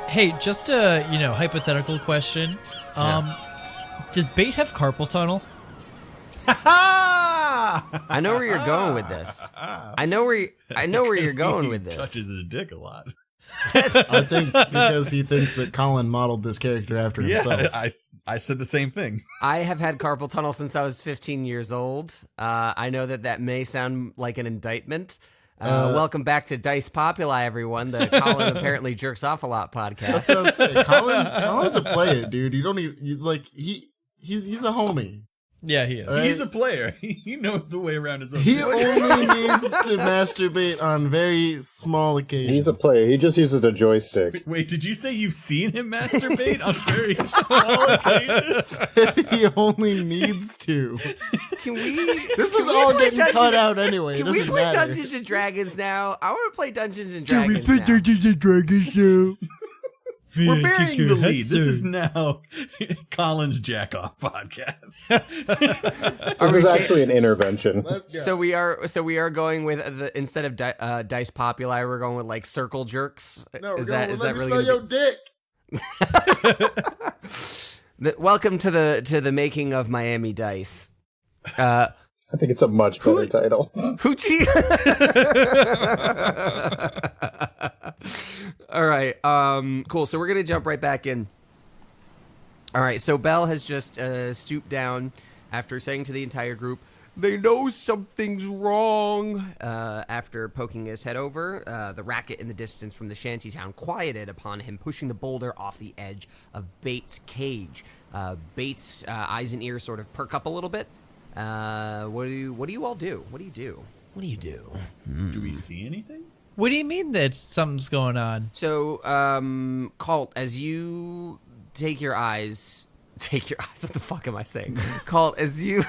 Hey, just a hypothetical question. Does Bait have carpal tunnel? I know where you're going with this. I know where you're going with this. Touches his dick a lot. I think because he thinks that Colin modeled this character after himself. Yeah, I said the same thing. I have had carpal tunnel since I was 15 years old. I know that may sound like an indictment. Welcome back to Dice Populi, everyone. The Colin apparently jerks off a lot podcast. That's what I'm saying. Colin's a play it, dude. You don't even he's a homie. Yeah, he is. Right? He's a player. He knows the way around his own. He only needs to masturbate on very small occasions. He's a player. He just uses a joystick. Wait, did you say you've seen him masturbate on very small occasions? He only needs to. Can we? This is all getting cut out anyway. Can we play Dungeons and Dragons now? I want to play Dungeons and Can Dragons we play Dungeons and Dragons now? We're burying the lead. This is now Colin's Jack-Off podcast. This is actually an intervention. Let's go. So we are going with instead of Dice Populi, we're going with like circle jerks. No, we're is going that with is that let me really smell your dick. Welcome to the making of Miami Dice. I think it's a much better title. All right. Cool. So we're going to jump right back in. All right. So Bell has just stooped down after saying to the entire group, they know something's wrong. After poking his head over, the racket in the distance from the shantytown quieted upon him pushing the boulder off the edge of Bates' cage. Bates' eyes and ears sort of perk up a little bit. What do you all do? What do you do? Do we see anything? What do you mean that something's going on? So, Kalt, as you take your eyes, what the fuck am I saying? Kalt, as you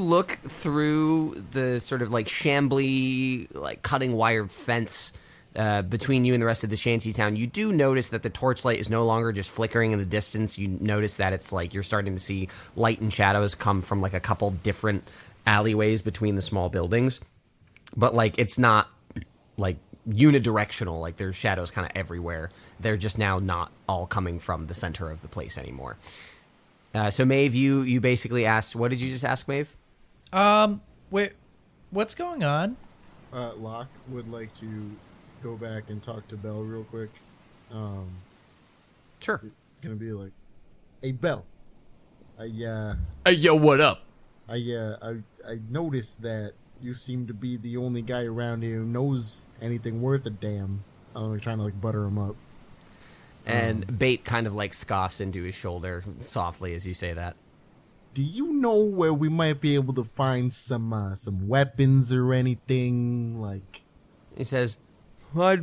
look through the sort of like shambly, like cutting wire fence between you and the rest of the shantytown, you do notice that the torchlight is no longer just flickering in the distance. You notice that it's like you're starting to see light and shadows come from like a couple different alleyways between the small buildings. But like it's not like unidirectional, like there's shadows kind of everywhere. They're just now not all coming from the center of the place anymore. So Maeve, you basically asked, what did you just ask, Maeve? Wait, what's going on? Locke would like to go back and talk to Bell real quick. Sure. It's gonna be like, hey Bell, Hey, yo, what up? I noticed that you seem to be the only guy around here who knows anything worth a damn. I'm trying to like butter him up. And Bait kind of like scoffs into his shoulder softly as you say that. Do you know where we might be able to find some weapons or anything? Like, He says, I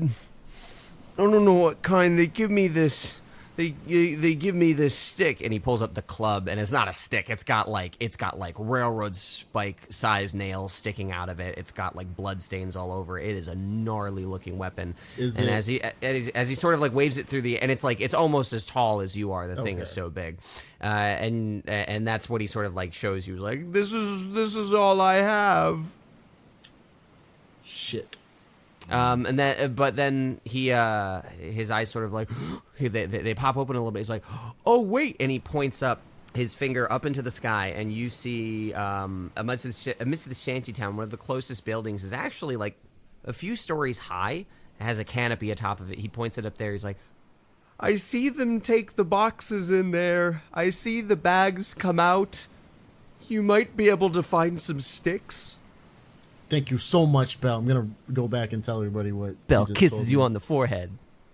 don't know what kind. They give me this. They give me this stick, and he pulls up the club, and it's not a stick. It's got like railroad spike size nails sticking out of it. It's got like blood stains all over. It is a gnarly looking weapon. As he sort of like waves it through and it's like it's almost as tall as you are. The thing is so big, and that's what he sort of like shows you. Like this is all I have. shit. But then he, his eyes sort of like, they pop open a little bit. He's like, oh wait, and he points up his finger up into the sky, and you see, amidst the shantytown, one of the closest buildings is actually like a few stories high. It has a canopy atop of it. He points it up there. He's like, I see them take the boxes in there. I see the bags come out. You might be able to find some sticks. Thank you so much, Bell. I'm gonna go back and tell everybody what Bell you just kisses told you me. on the forehead.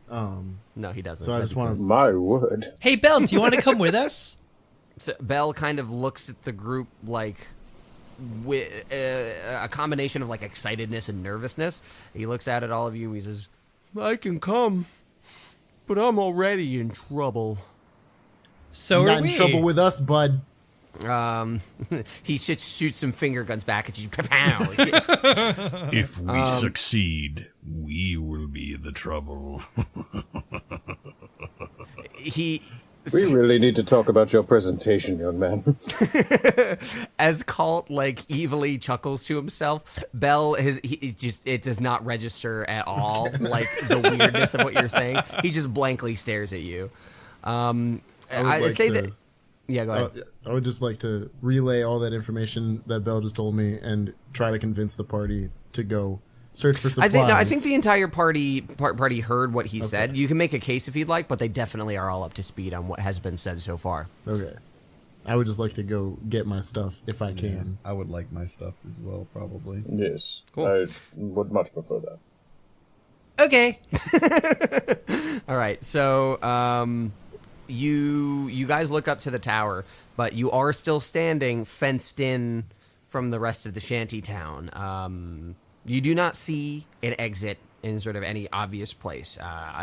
No, he doesn't. So I just want to. My word. Hey, Bell, do you want to come with us? So Bell kind of looks at the group like with a combination of like excitedness and nervousness. He looks out at all of you and he says, I can come, but I'm already in trouble. So Not are we. in trouble with us, bud. He shoots some finger guns back at you. If we succeed, we will be the trouble. he We really need to talk about your presentation, young man. As Kalt evilly chuckles to himself, Bell it does not register at all the weirdness of what you're saying. He just blankly stares at you. I'd say that. Yeah, go ahead. I would just like to relay all that information that Bell just told me and try to convince the party to go search for supplies. I think the entire party heard what he said. You can make a case if you'd like, but they definitely are all up to speed on what has been said so far. Okay. I would just like to go get my stuff if I can. I would like my stuff as well, probably. Yes. Cool. I would much prefer that. Okay. All right. So, you guys look up to the tower, but you are still standing fenced in from the rest of the shantytown. You do not see an exit in sort of any obvious place.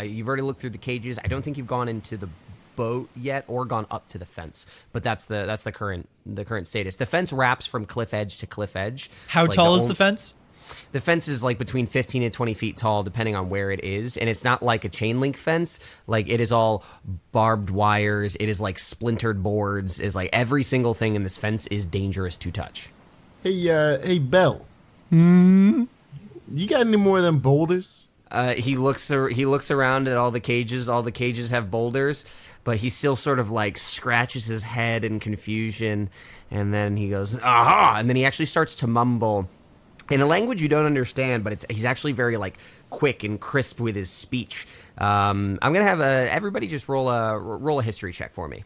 You've already looked through the cages. I don't think you've gone into the boat yet or gone up to the fence, but that's the current status. The fence wraps from cliff edge to cliff edge. How tall is the fence? The fence is between 15 and 20 feet tall, depending on where it is. And it's not like a chain link fence. It is all barbed wires. It is splintered boards. Is every single thing in this fence is dangerous to touch. Hey, Bell. You got any more of them boulders? He looks around at all the cages. All the cages have boulders, but he still sort of scratches his head in confusion. And then he goes, aha! And then he actually starts to mumble in a language you don't understand, but he's actually very quick and crisp with his speech. I'm gonna have everybody just roll a history check for me.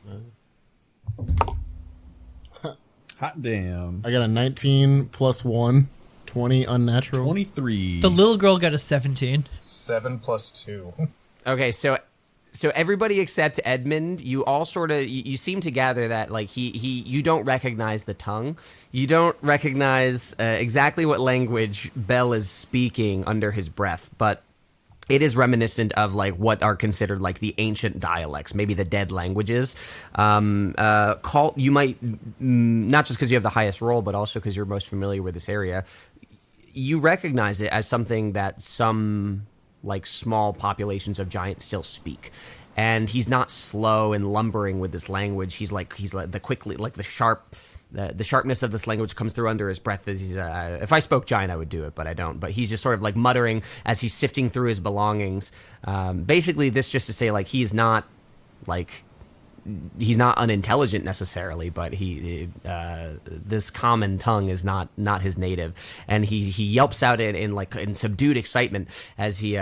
Hot damn. I got a 19 plus 1, 20 unnatural. 23. The little girl got a 17. 7 plus 2. Okay, so everybody except Edmund, you all sort of you seem to gather that you don't recognize the tongue. You don't recognize exactly what language Bell is speaking under his breath, but it is reminiscent of what are considered the ancient dialects, maybe the dead languages. Kalt, you might, not just because you have the highest roll, but also because you're most familiar with this area, you recognize it as something that some small populations of giants still speak. And he's not slow and lumbering with this language. He's the quickly, the sharpness of this language comes through under his breath. As if I spoke giant, I would do it, but I don't. But he's just sort of muttering as he's sifting through his belongings. Basically, this just to say he's not unintelligent necessarily, but this common tongue is not his native, and he yelps out in subdued excitement as he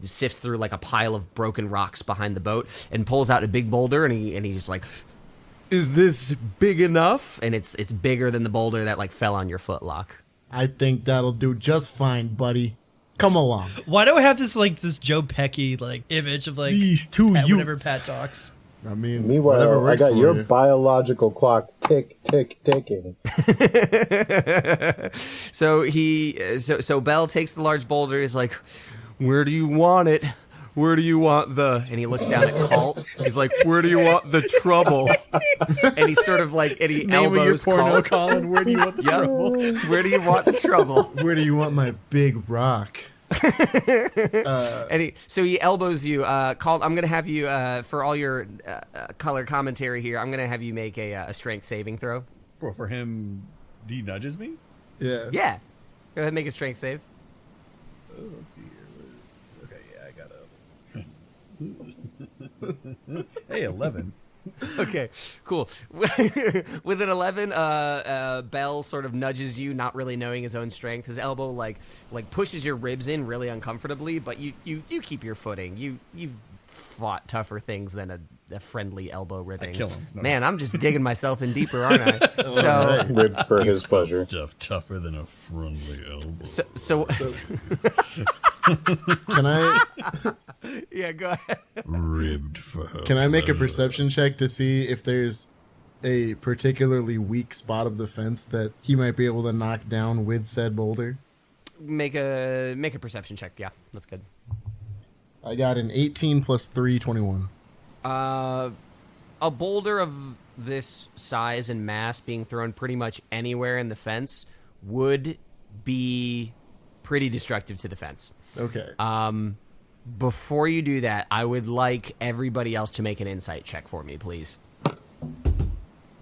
sifts through a pile of broken rocks behind the boat and pulls out a big boulder, and he's just is this big enough? And it's bigger than the boulder that fell on your foot, Locke. I think that'll do just fine, buddy. Come along. Why do I have this this Joe Pecky image of these two Pat, youths. whenever Pat talks? I mean, Meanwhile, I got your you. biological clock ticking. So Bell takes the large boulder. He's like, "Where do you want it? Where do you want the?" And he looks down at Kalt. He's like, "Where do you want the trouble?" And he's sort of and he Name of your elbows porno, Kalt. Colin. Where do you want the trouble? Where do you want the trouble? Where do you want my big rock? And he elbows you. Kalt, I'm gonna have you for all your color commentary here. I'm gonna have you make a strength saving throw. Well, for him, he nudges me? Yeah. Yeah, go ahead and make a strength save. Oh, let's see here. Okay, yeah, I got a... Hey, 11. Okay, cool. With an 11, Bell sort of nudges you, not really knowing his own strength. His elbow pushes your ribs in really uncomfortably, but you keep your footing. You've fought tougher things than a friendly elbow ribbing. I kill him. No. Man, I'm just digging myself in deeper, aren't I? So Ribbed for his pleasure. Stuff tougher than a friendly elbow. so can I yeah, go ahead. Ribbed for her. can I make a perception check to see if there's a particularly weak spot of the fence that he might be able to knock down with said boulder? Make a perception check. Yeah, that's good. I got an 18 plus 3, 21. A boulder of this size and mass being thrown pretty much anywhere in the fence would be pretty destructive to the fence. Okay. Before you do that, I would like everybody else to make an insight check for me, please.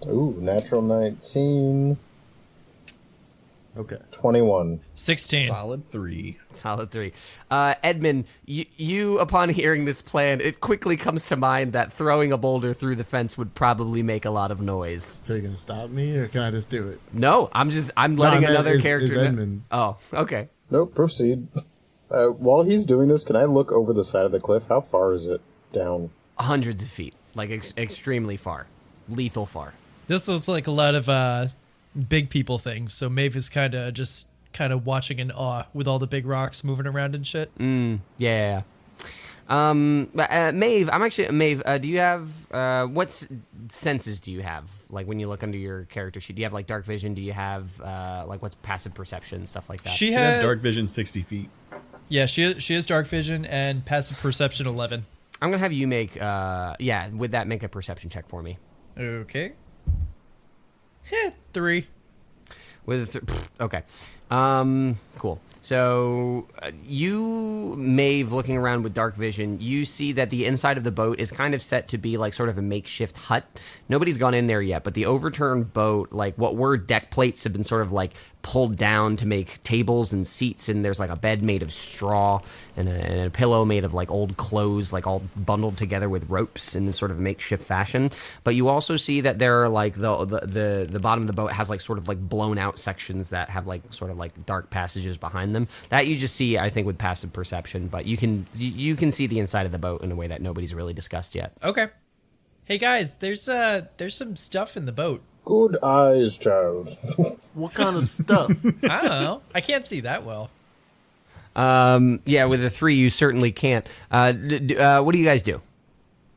Ooh, natural 19. Okay. 21. 16. Solid 3. Solid 3. Edmund, you, upon hearing this plan, it quickly comes to mind that throwing a boulder through the fence would probably make a lot of noise. So you're gonna stop me, or can I just do it? No, I'm letting another character know. Edmund. Oh, okay. Nope, proceed. While he's doing this, can I look over the side of the cliff? How far is it down? Hundreds of feet. Like, extremely far. Lethal far. This looks like a lot of big people things, so Maeve is kind of watching in awe with all the big rocks moving around and shit. Yeah. Maeve, do you have, what senses do you have? Like, when you look under your character sheet, do you have, like, dark vision? Do you have, like, what's passive perception, stuff like that? She Should have has dark vision 60 feet. Yeah, she has dark vision and passive perception 11. I'm going to have you make, with that, make a perception check for me. Okay. 3. Okay. Cool. So you, Maeve, looking around with dark vision, you see that the inside of the boat is kind of set to be like sort of a makeshift hut. Nobody's gone in there yet, but the overturned boat, like what were deck plates, have been sort of like pulled down to make tables and seats, and there's like a bed made of straw and a pillow made of like old clothes, like all bundled together with ropes in this sort of makeshift fashion. But you also see that there are like the bottom of the boat has like sort of like blown out sections that have like sort of like dark passages behind them. That you just see, I think, with passive perception, but you can see the inside of the boat in a way that nobody's really discussed yet. Okay. Hey guys, there's some stuff in the boat. Good eyes, child. What kind of stuff? I don't know. I can't see that well. Yeah, with the 3, you certainly can't. What do you guys do?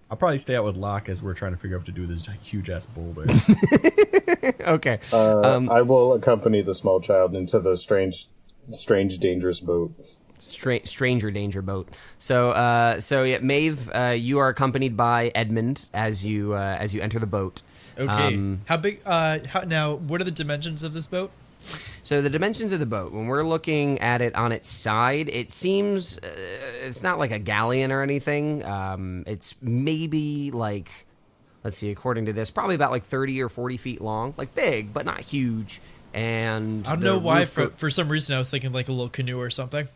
I'll probably stay out with Locke as we're trying to figure out what to do with this huge ass boulder. Okay. I will accompany the small child into the strange, dangerous boat. Stranger danger boat. So yeah, Maeve, you are accompanied by Edmund as you enter the boat. Okay. How big? Now, what are the dimensions of this boat? So the dimensions of the boat, when we're looking at it on its side, it seems it's not like a galleon or anything. It's maybe like, let's see, according to this, probably about like 30 or 40 feet long, like big but not huge. And I don't know why. For some reason, I was thinking like a little canoe or something.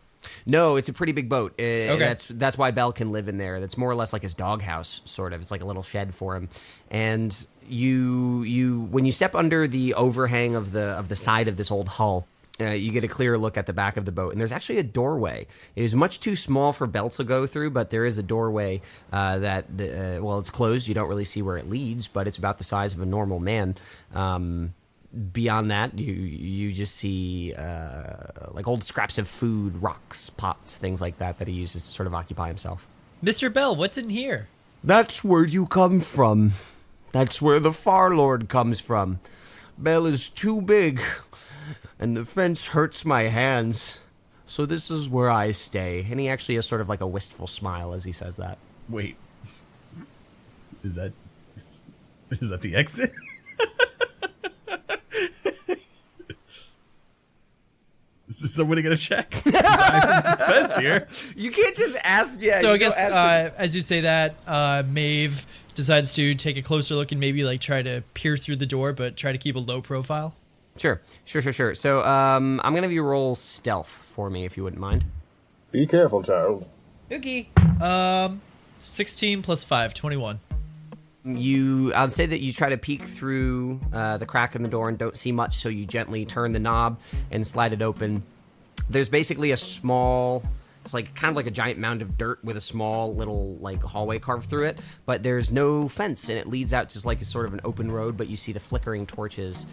No, it's a pretty big boat. Okay. That's why Belle can live in there. That's more or less like his doghouse, sort of. It's like a little shed for him. And you when you step under the overhang of the side of this old hull, you get a clearer look at the back of the boat. And there's actually a doorway. It is much too small for Belle to go through, but there is a doorway it's closed. You don't really see where it leads, but it's about the size of a normal man. Beyond that, you just see like old scraps of food, rocks, pots, things like that he uses to sort of occupy himself. Mr. Bell, what's in here? That's where you come from. That's where the Farlord comes from. Bell is too big, and the fence hurts my hands. So this is where I stay. And he actually has sort of like a wistful smile as he says that. Wait. Is that the exit? Is somebody gonna check? I'm from suspense here. You can't just ask. Yeah. So I guess as you say that, Maeve decides to take a closer look and maybe like try to peer through the door, but try to keep a low profile. Sure. So I'm gonna have you roll stealth for me if you wouldn't mind. Be careful, child. Okay. 16 plus 5, 21. I'd say that you try to peek through the crack in the door and don't see much, so you gently turn the knob and slide it open. There's basically it's like kind of like a giant mound of dirt with a small little like hallway carved through it, but there's no fence, and it leads out just like a sort of an open road, but you see the flickering torches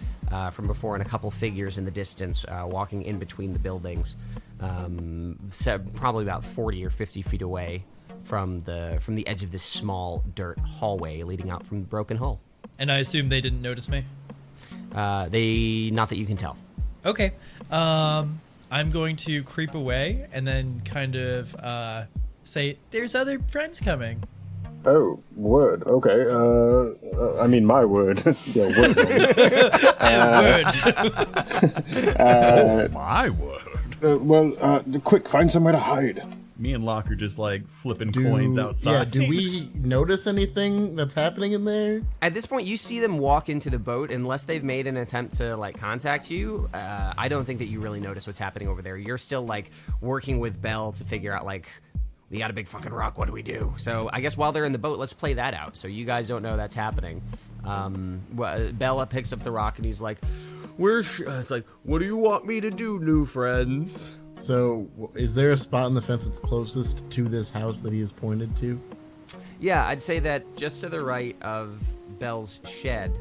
from before and a couple figures in the distance walking in between the buildings, probably about 40 or 50 feet away from the edge of this small dirt hallway leading out from the broken hull. And I assume they didn't notice me? Not that you can tell. Okay. I'm going to creep away and then kind of say, there's other friends coming. Oh, word. Okay. I mean, my word. Yeah, word. Word. My word. Quick, find somewhere to hide. Me and Locke are just like flipping coins outside. Yeah, do we notice anything that's happening in there? At this point, you see them walk into the boat. Unless they've made an attempt to like contact you, I don't think that you really notice what's happening over there. You're still like working with Belle to figure out like, we got a big fucking rock. What do we do? So I guess while they're in the boat, let's play that out. So you guys don't know that's happening. Bella picks up the rock and he's like, it's like, what do you want me to do, new friends? So, is there a spot in the fence that's closest to this house that he has pointed to? Yeah, I'd say that just to the right of Belle's shed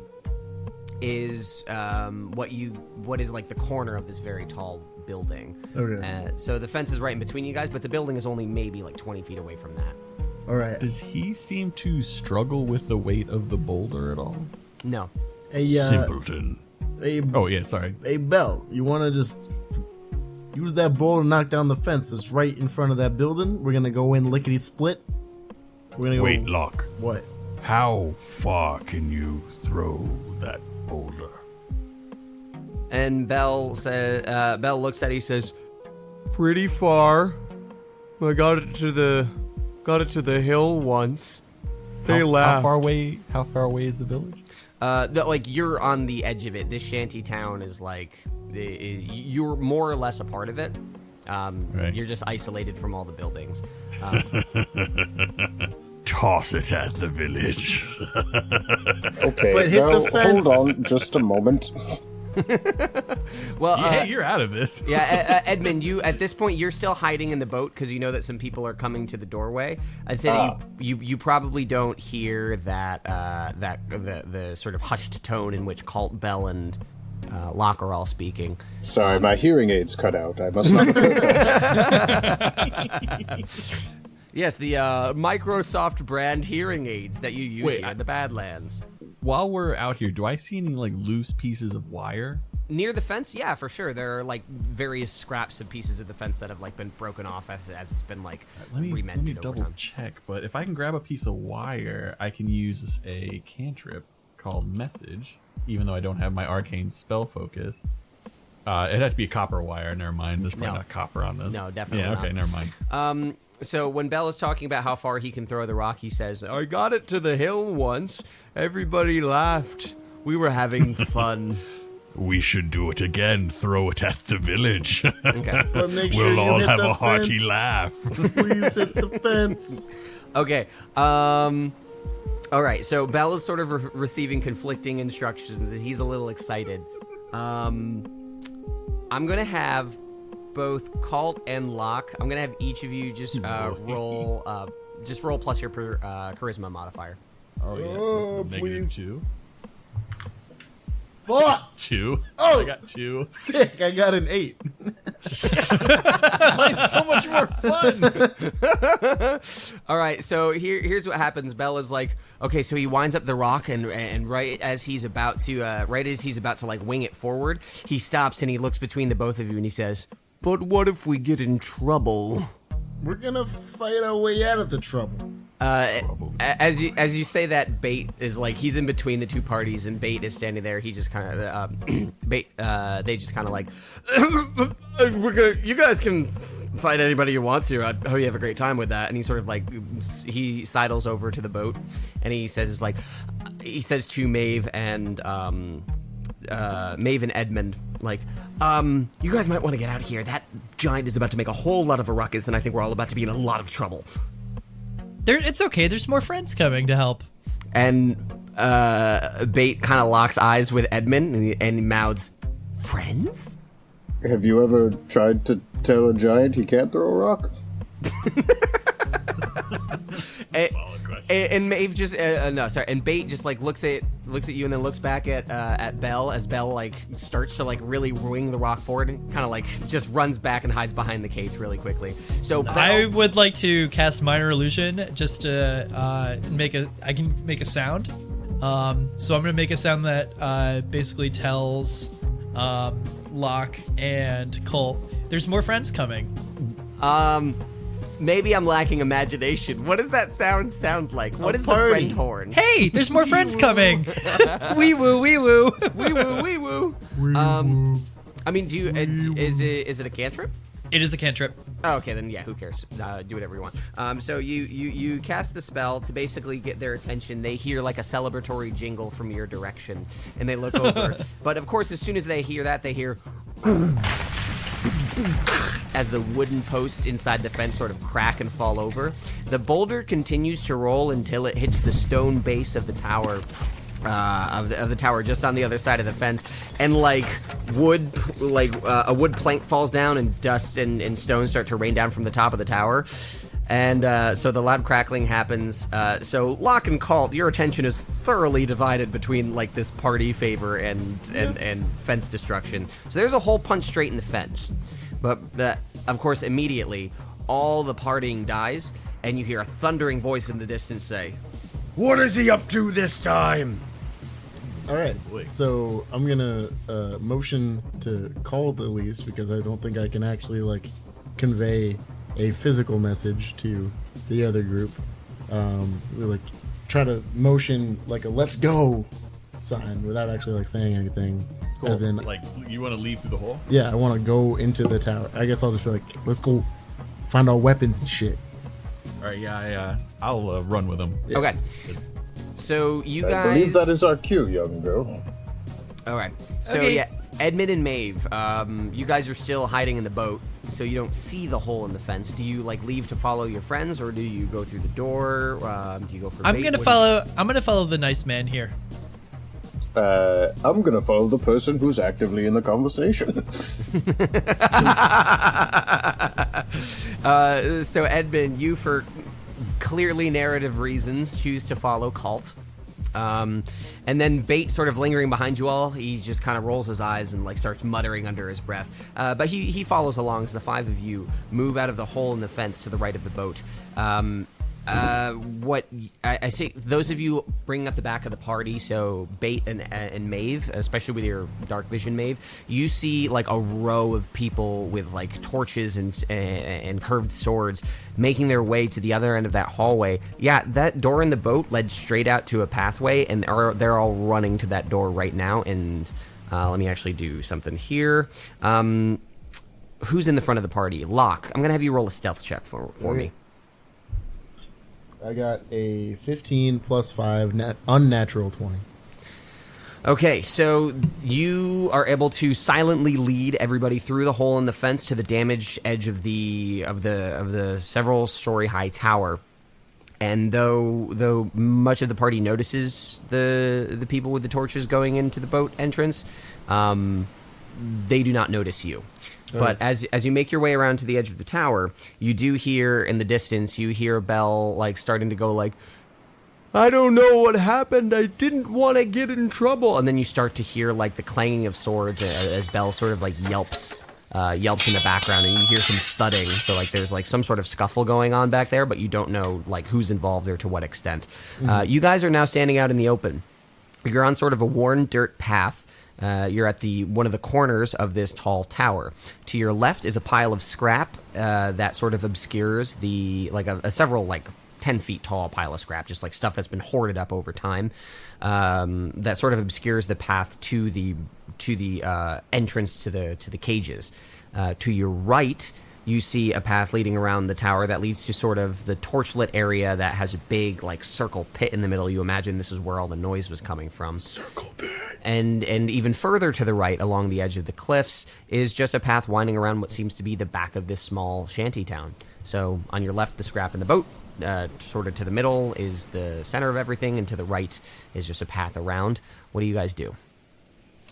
is what is like the corner of this very tall building. Okay. So the fence is right in between you guys, but the building is only maybe like 20 feet away from that. All right. Does he seem to struggle with the weight of the boulder at all? No. Simpleton. Oh, yeah, sorry. Hey, Belle, you want to just use that bowl to knock down the fence that's right in front of that building? We're going to go in lickety-split. We're gonna go... Wait, Locke. What? How far can you throw that boulder? And Belle looks at it, he says, pretty far. I got it to the hill once. They laughed. How far away is the village? Like you're on the edge of it. This shanty town is like you're more or less a part of it. Right. You're just isolated from all the buildings. Toss it at the village. Okay, But hit now, the fence. hold on just a moment. Well, Hey, you're out of this. yeah, Edmund, you at this point you're still hiding in the boat because you know that some people are coming to the doorway. I'd say that you probably don't hear that the sort of hushed tone in which Kalt, Belle, and Locke are all speaking. Sorry, my hearing aids cut out. I must not have heard that. Yes, the Microsoft brand hearing aids that you use Wait, here in the Badlands. While we're out here, do I see any like loose pieces of wire? Near the fence, yeah, for sure. There are like various scraps of pieces of the fence that have like been broken off as it's been like remended Let me over double time. check. But if I can grab a piece of wire, I can use a cantrip called Message, even though I don't have my arcane spell focus. It'd have to be a copper wire. Never mind. There's probably not copper on this. No, definitely Yeah. Okay. not. Never mind. So when Belle is talking about how far he can throw the rock, he says, I got it to the hill once. Everybody laughed. We were having fun. We should do it again. Throw it at the village. Okay. But make sure We'll you all hit have the a hearty fence. laugh. Please hit the fence. Okay. All right. So Belle is sort of receiving conflicting instructions. He's a little excited. I'm going to have both Kalt and Locke. I'm gonna have each of you just roll plus your charisma modifier. Oh yes. Oh, This is please. -2. Fuck! 2. Oh! I got 2. Sick, I got an 8. Mine's so much more fun. All right, so here's what happens. Bella's like, okay, so he winds up the rock, and right as he's about to like wing it forward, he stops and he looks between the both of you and he says, "But what if we get in trouble?" We're gonna fight our way out of the trouble. As you say that, Bait is like, he's in between the two parties, and Bait is standing there. He just kind of Bait. They just kind of like, you guys can fight anybody you want to. I hope you have a great time with that. And he sort of like, he sidles over to the boat, and he says to Maeve and Edmund, like, you guys might want to get out of here. That giant is about to make a whole lot of a ruckus, and I think we're all about to be in a lot of trouble. It's okay. There's more friends coming to help. And Bait kind of locks eyes with Edmund, and he mouths, "Friends?" Have you ever tried to tell a giant he can't throw a rock? Solid question. And Maeve just and Bait just like looks at you and then looks back at Belle as Belle like starts to like really wing the rock forward and kind of like just runs back and hides behind the cage really quickly. So I would like to cast Minor Illusion just to I can make a sound. So I'm gonna make a sound that basically tells Locke and Kalt there's more friends coming. Maybe I'm lacking imagination. What does that sound like? What is the party. friend horn? Hey, there's more friends coming. Wee woo, wee woo. Wee woo, wee woo. I mean, is it a cantrip? It is a cantrip. Oh, okay, then yeah, who cares? Do whatever you want. So you cast the spell to basically get their attention. They hear like a celebratory jingle from your direction, and they look over. But of course, as soon as they hear that, they hear as the wooden posts inside the fence sort of crack and fall over. The boulder continues to roll until it hits the stone base of the tower. Of the tower just on the other side of the fence, and like a wood plank falls down, and dust and stones start to rain down from the top of the tower, and so the loud crackling happens. So Locke and Kalt, your attention is thoroughly divided between like this party favor and fence destruction. So there's a hole punched straight in the fence, but of course immediately all the partying dies, and you hear a thundering voice in the distance say, "What is he up to this time?" All right, so I'm gonna motion to Kalt at least, because I don't think I can actually like convey a physical message to the other group. We like try to motion like a "let's go" sign without actually like saying anything. Cool. As in, like, you want to leave through the hole? yeah, I want to go into the tower. I guess I'll just be like, "Let's go find our weapons and shit." All right, yeah, I'll run with him. Yeah. Okay. So you I guys. believe that is our cue, young girl. All right. So Okay. yeah, Edmund and Maeve, you guys are still hiding in the boat, so you don't see the hole in the fence. Do you like leave to follow your friends, or do you go through the door? Do you go for? I'm bait? gonna follow the nice man here. I'm gonna follow the person who's actively in the conversation. So Edmund, you for clearly narrative reasons choose to follow Kalt. And then Bait sort of lingering behind you all, he just kind of rolls his eyes and like starts muttering under his breath. But he follows along as the five of you move out of the hole in the fence to the right of the boat. What I say, those of you bringing up the back of the party, so Bait and Maeve, especially with your dark vision Maeve, you see like a row of people with like torches and curved swords making their way to the other end of that hallway. Yeah, that door in the boat led straight out to a pathway, and they're all running to that door right now. And let me actually do something here. Who's in the front of the party? Locke, I'm gonna have you roll a stealth check for me. I got a 15 plus 5 unnatural 20. Okay, so you are able to silently lead everybody through the hole in the fence to the damaged edge of the several story high tower. And though much of the party notices the people with the torches going into the boat entrance, they do not notice you. But as you make your way around to the edge of the tower, you do hear in the distance, you hear a bell like starting to go like, "I don't know what happened. I didn't want to get in trouble." And then you start to hear like the clanging of swords as Bell sort of like yelps in the background, and you hear some thudding. So like there's like some sort of scuffle going on back there, but you don't know like who's involved or to what extent. You guys are now standing out in the open. You're on sort of a worn dirt path. You're at one of the corners of this tall tower. To your left is a pile of scrap that sort of obscures a several like 10 feet tall pile of scrap, just like stuff that's been hoarded up over time. That sort of obscures the path to the entrance to the cages. To your right, you see a path leading around the tower that leads to sort of the torchlit area that has a big like circle pit in the middle. You imagine this is where all the noise was coming from. Circle pit. And even further to the right, along the edge of the cliffs, is just a path winding around what seems to be the back of this small shantytown. So on your left, the scrap in the boat. Sort of to the middle is the center of everything, and to the right is just a path around. What do you guys do?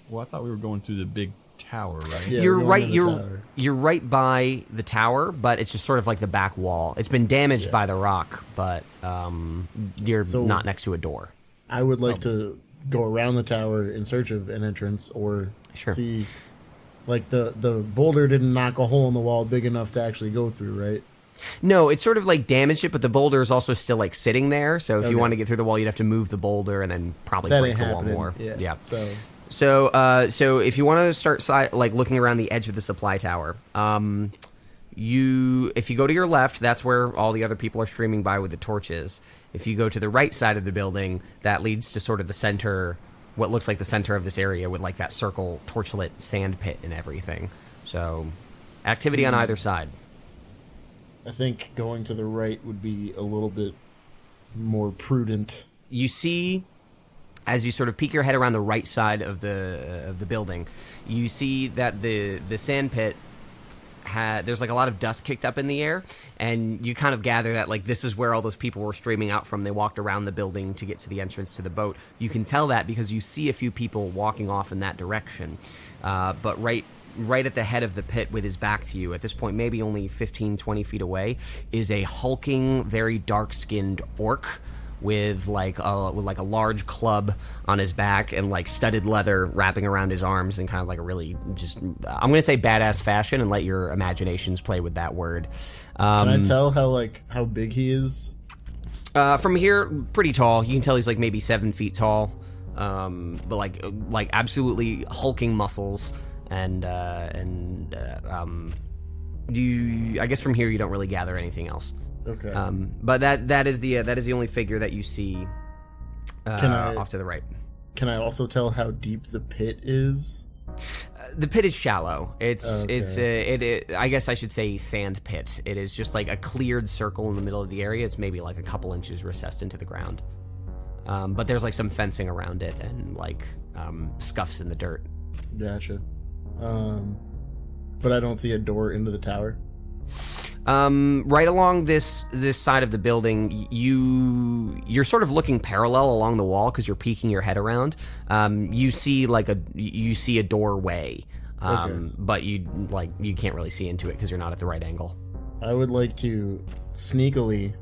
Well, I thought we were going through the big tower, right? Yeah, You're we're going right. to the You're tower. you're right by the tower, but it's just sort of like the back wall. It's been damaged by the rock, but you're So- not next to a door. I would like to go around the tower in search of an entrance, or Sure. see, like the boulder didn't knock a hole in the wall big enough to actually go through, right? No, it's sort of like damaged it, but the boulder is also still like sitting there. So if you Okay. want to get through the wall, you'd have to move the boulder and then probably That break ain't the happening. wall more. Yeah. So if you want to start like looking around the edge of the supply tower, if you go to your left, that's where all the other people are streaming by with the torches. If you go to the right side of the building, that leads to sort of the center, what looks like the center of this area with like that circle torchlit sand pit and everything. So Activity on either side. I think going to the right would be a little bit more prudent. You see, as you sort of peek your head around the right side of the building, you see that the sand pit there's like a lot of dust kicked up in the air, and you kind of gather that like this is where all those people were streaming out from. They walked around the building to get to the entrance to the boat. You can tell that because you see a few people walking off in that direction, but right at the head of the pit with his back to you, at this point maybe only 15-20 feet away, is a hulking, very dark-skinned orc with like a large club on his back and like studded leather wrapping around his arms in kind of like a really just, I'm going to say badass fashion, and let your imaginations play with that word. Can I tell how big he is? From here, pretty tall. You can tell he's like maybe 7 feet tall, but like absolutely hulking muscles, and I guess from here you don't really gather anything else. Okay. But that is the only figure that you see off to the right. Can I also tell how deep the pit is? The pit is shallow. It's Okay. I guess I should say sand pit. It is just like a cleared circle in the middle of the area. It's maybe like a couple inches recessed into the ground. But there's like some fencing around it and like scuffs in the dirt. Gotcha. But I don't see a door into the tower. Right along this side of the building, you're sort of looking parallel along the wall because you're peeking your head around. You see a doorway, Okay. but you can't really see into it because you're not at the right angle. I would like to sneakily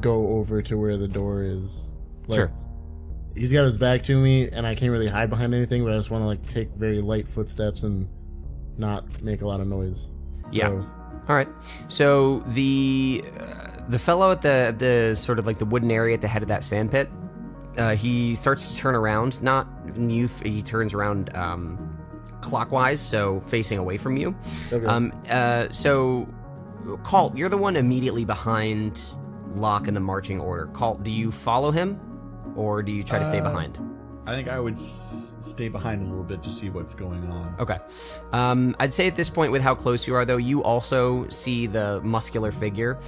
go over to where the door is. Like, Sure. He's got his back to me, and I can't really hide behind anything, but I just want to like take very light footsteps and not make a lot of noise. Yeah. So, All right. So the fellow at the sort of like the wooden area at the head of that sand pit, he starts to turn around. Not you. He turns around clockwise, so facing away from you. Okay. So Kalt, you're the one immediately behind Locke in the marching order. Kalt, do you follow him, or do you try to stay behind? I think I would stay behind a little bit to see what's going on. Okay. I'd say at this point, with how close you are, though, you also see the muscular figure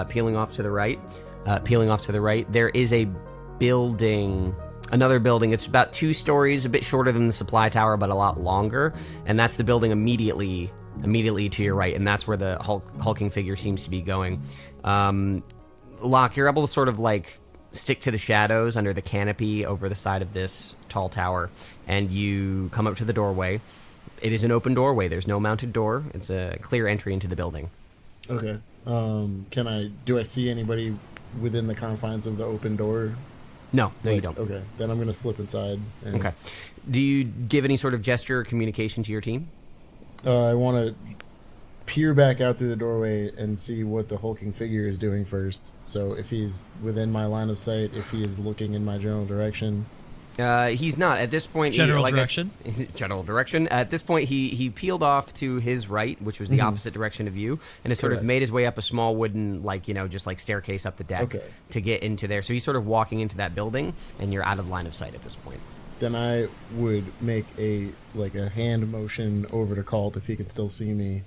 peeling off to the right. There is a building, another building. It's about 2 stories, a bit shorter than the supply tower, but a lot longer. And that's the building immediately to your right, and that's where the hulking figure seems to be going. Locke, you're able to sort of like stick to the shadows under the canopy over the side of this tall tower, and you come up to the doorway. It is an open doorway. There's no mounted door. It's a clear entry into the building. Okay. Do I see anybody within the confines of the open door? No, you don't. Okay, then I'm gonna slip inside. And, Okay. Do you give any sort of gesture or communication to your team? I want to peer back out through the doorway and see what the hulking figure is doing first. So if he's within my line of sight, if he is looking in my general direction. He's not at this point. General direction. General direction. At this point, he peeled off to his right, which was the opposite direction of you, and has sort of made his way up a small wooden, just like staircase up the deck to get into there. So he's sort of walking into that building, and you're out of line of sight at this point. Then I would make a hand motion over to Kalt if he can still see me,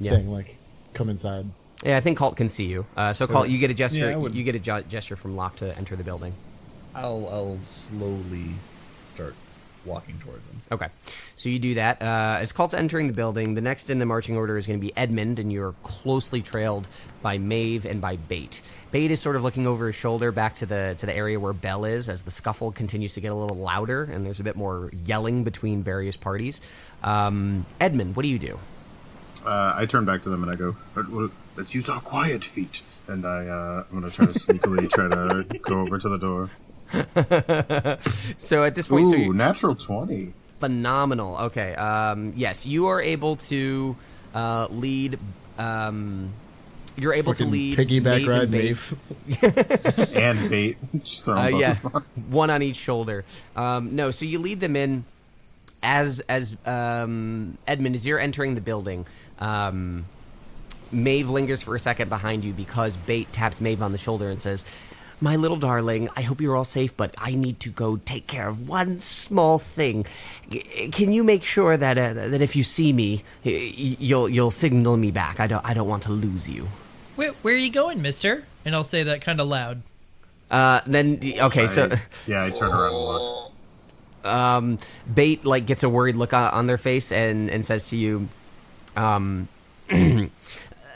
saying like, "Come inside." Yeah, I think Kalt can see you. So Kalt, you get a gesture. Yeah, you get a gesture from Locke to enter the building. I'll slowly start walking towards him. Okay, so you do that. As Kalt's entering the building, the next in the marching order is going to be Edmund, and you're closely trailed by Maeve and by Bait. Bait is sort of looking over his shoulder back to the area where Bell is, as the scuffle continues to get a little louder, and there's a bit more yelling between various parties. Edmund, what do you do? I turn back to them and I go, well, let's use our quiet feet. And I'm going to try to sneakily try to go over to the door. So at this point... Ooh, natural 20. Phenomenal. Okay. Yes, you are able to lead... you're able to lead piggyback Maeve ride and Bait. Maeve. And Bait. Just throw them both. Yeah, one on each shoulder. No, so you lead them in as Edmund, as you're entering the building. Maeve lingers for a second behind you because Bait taps Maeve on the shoulder and says, My little darling, I hope you're all safe, but I need to go take care of one small thing. Can you make sure that that if you see me, you'll signal me back? I don't want to lose you. Where are you going, mister? And I'll say that kind of loud. Then okay, so I turn around and look. Bait gets a worried look on their face and says to you,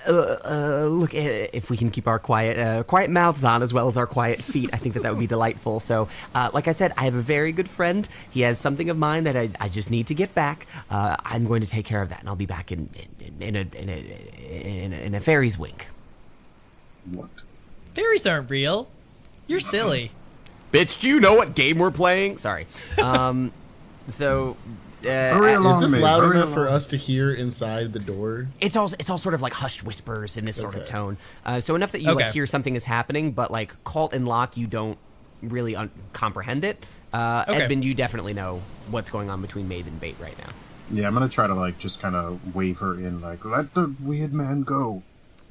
look, if we can keep our quiet mouths on as well as our quiet feet, I think that would be delightful. So, like I said, I have a very good friend. He has something of mine that I just need to get back. I'm going to take care of that, and I'll be back in a fairy's wink. What? Fairies aren't real. You're silly. Bitch, do you know what game we're playing? Sorry. So. Hurry along, Is this Maeve, loud hurry enough for along. us to hear inside the door? It's all sort of like hushed whispers in this sort of Okay. tone. So enough that you Okay. hear something is happening, but Kalt and Locke, you don't really comprehend it. Okay. Edmund, you definitely know what's going on between Maeve and Bait right now. Yeah, I'm gonna try to just kind of wave her in, let the weird man go.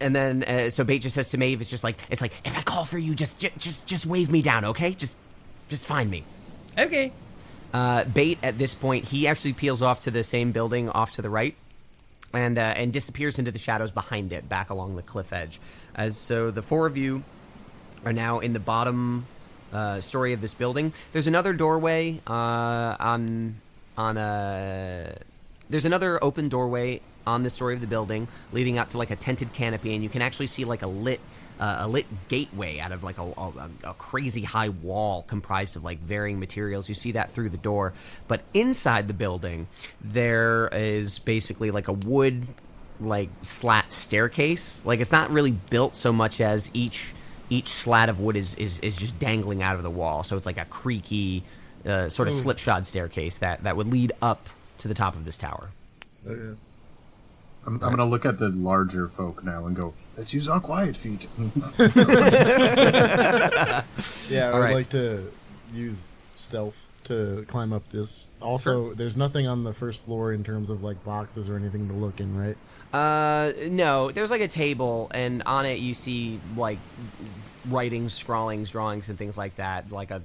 And then so Bait just says to Maeve, it's like if I call for you, just wave me down, okay? Just find me. Okay. Bait at this point, he actually peels off to the same building off to the right, and disappears into the shadows behind it, back along the cliff edge. So the four of you are now in the bottom story of this building. There's another doorway there's another open doorway on the story of the building, leading out to a tented canopy, and you can actually see a lit gateway out of a crazy high wall comprised of varying materials. You see that through the door, but inside the building there is basically a wood slat staircase. It's not really built so much as each slat of wood is just dangling out of the wall, so it's a creaky sort of slipshod staircase that would lead up to the top of this tower. Okay. I'm gonna look at the larger folk now and go, let's use our quiet feet. Yeah, I All would right. like to use stealth to climb up this. Also, there's nothing on the first floor in terms of boxes or anything to look in, right? No, there's a table, and on it you see writings, scrawlings, drawings, and things like that, a